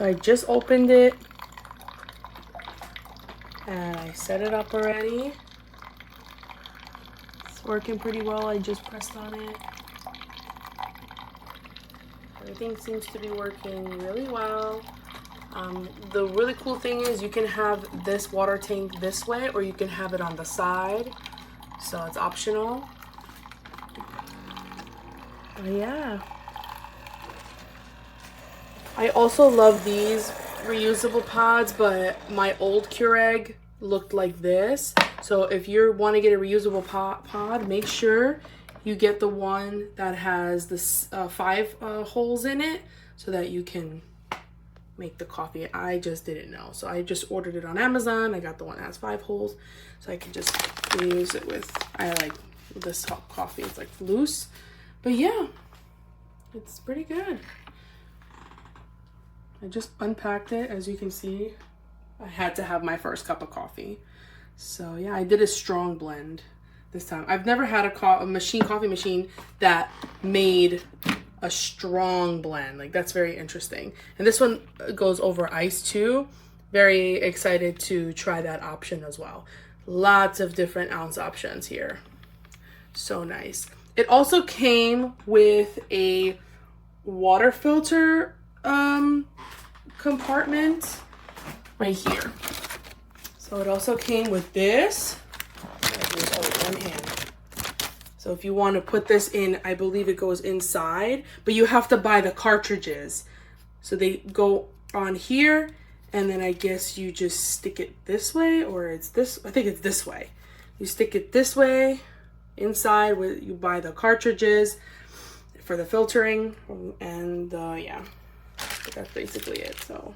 So I just opened it and I set it up already. It's working pretty well. I just pressed on it. Everything seems to be working really well. The really cool thing is you can have this water tank this way or you can have it on the side. So it's optional. But yeah. I also love these reusable pods, but my old Keurig looked like this. So if you want to get a reusable pod, make sure you get the one that has this 5 holes in it so that you can make the coffee. I just didn't know, so I just ordered it on Amazon. I got the one that has 5 holes so I can just reuse it with, I like this hot coffee. It's like loose, but yeah, it's pretty good. I just unpacked it. As you can see, I had to have my first cup of coffee. So yeah, I did a strong blend this time. I've never had a coffee machine that made a strong blend. Like, that's very interesting. And this one goes over ice too. Very excited to try that option as well. Lots of different ounce options here. So nice. It also came with a water filter compartment right here. So it also came with this. One hand. So if you want to put this in, I believe it goes inside, but you have to buy the cartridges. So they go on here, and then I guess you just stick it this way, or it's this, I think it's this way. You stick it this way inside, where you buy the cartridges for the filtering, and yeah, but that's basically it. So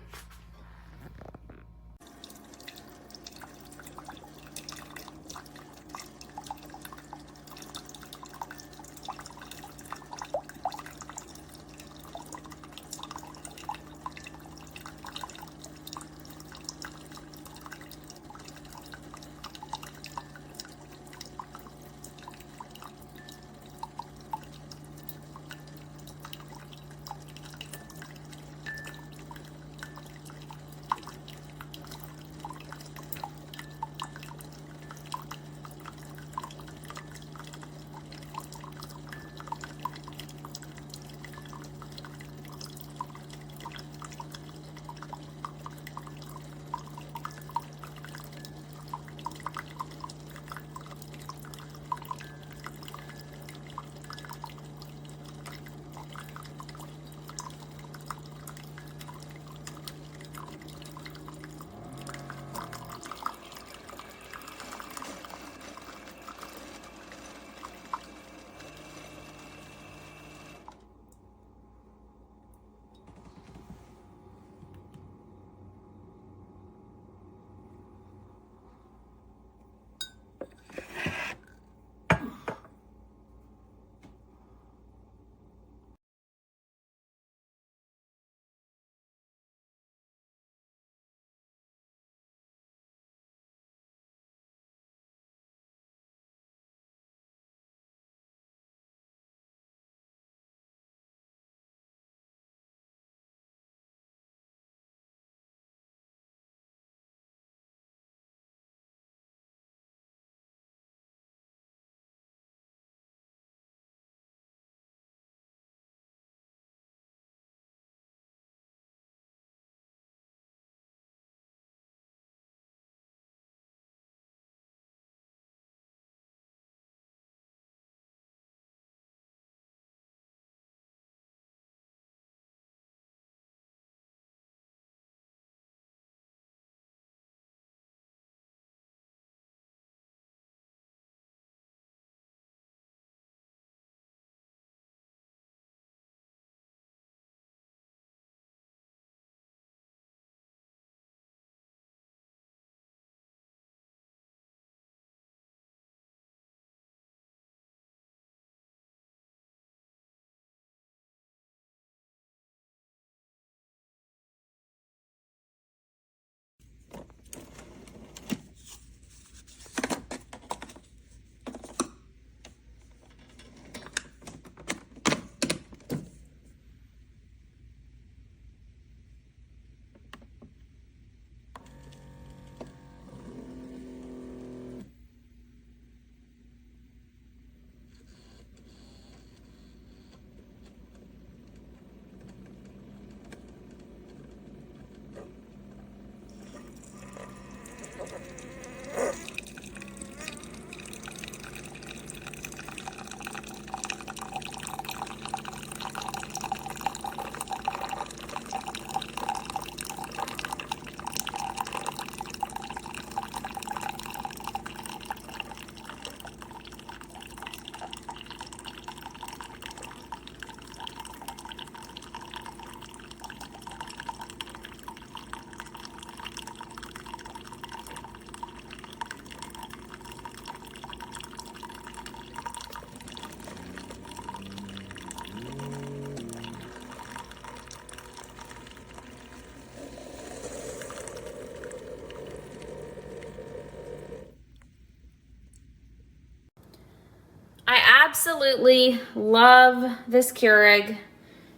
absolutely love this Keurig.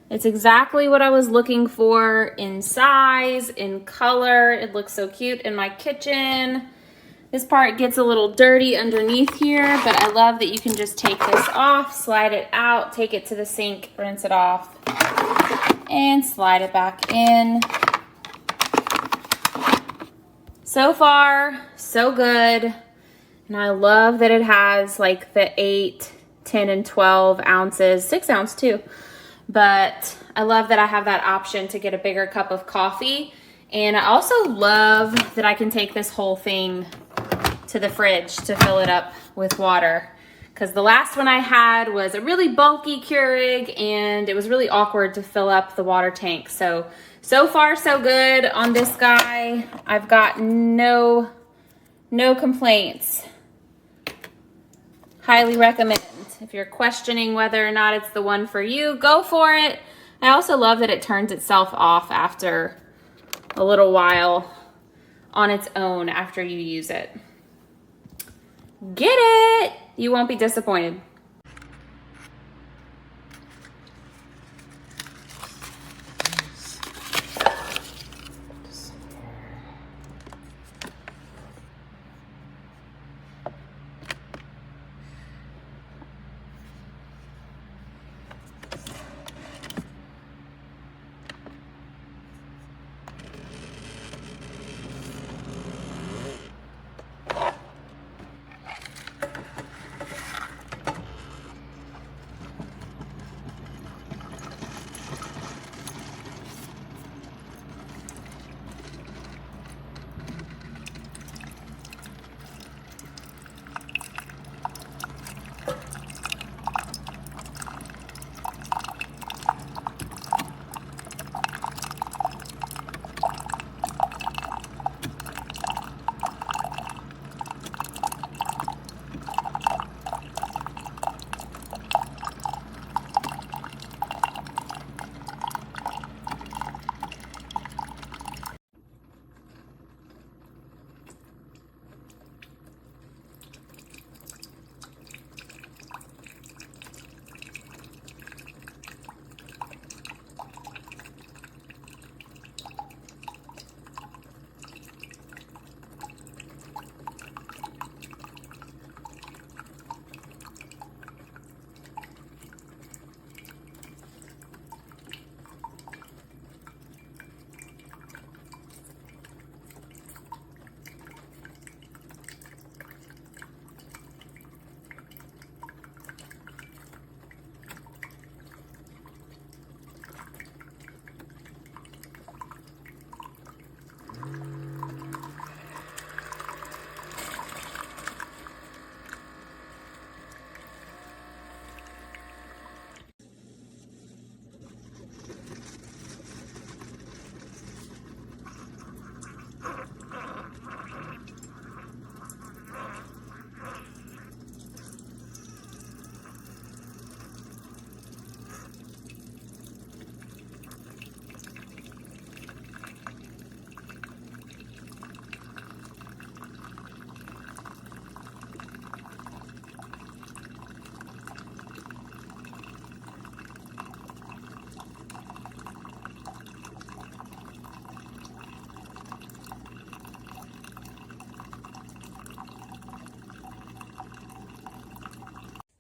It's exactly what I was looking for in size, in color. It looks so cute in my kitchen. This part gets a little dirty underneath here, but I love that you can just take this off, slide it out, take it to the sink, rinse it off, and slide it back in. So far, so good. And I love that it has like the 8, 10, and 12 ounces, 6 ounce too. But I love that I have that option to get a bigger cup of coffee. And I also love that I can take this whole thing to the fridge to fill it up with water. Because the last one I had was a really bulky Keurig and it was really awkward to fill up the water tank. So far so good on this guy. I've got no complaints. Highly recommend. If you're questioning whether or not it's the one for you, go for it. I also love that it turns itself off after a little while on its own after you use it. Get it! You won't be disappointed.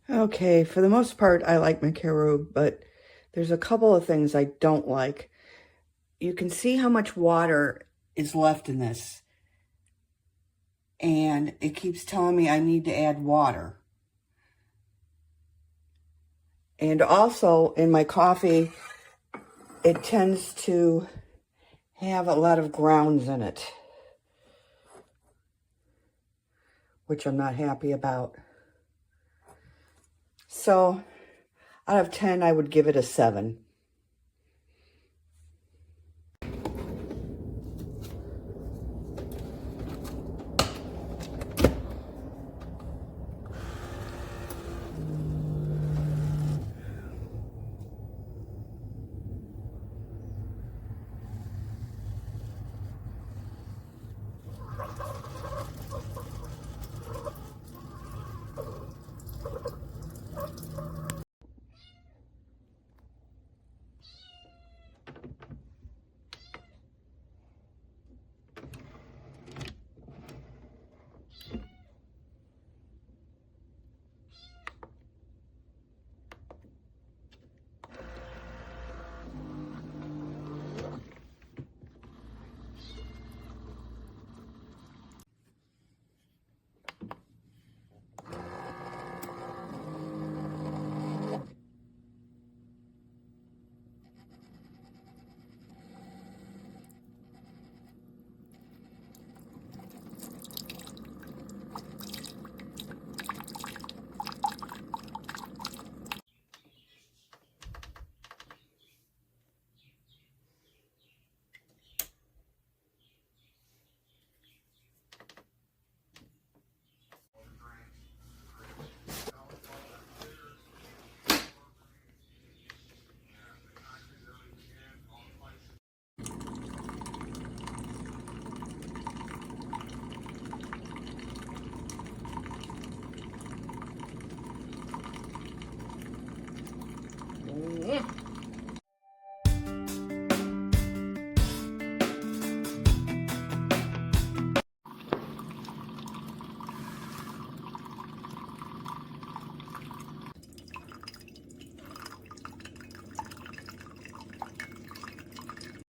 Okay, for the most part, I like my Keurig, but there's a couple of things I don't like. You can see how much water is left in this. And it keeps telling me I need to add water. And also, in my coffee, it tends to have a lot of grounds in it, which I'm not happy about. So, out of 10, I would give it a 7.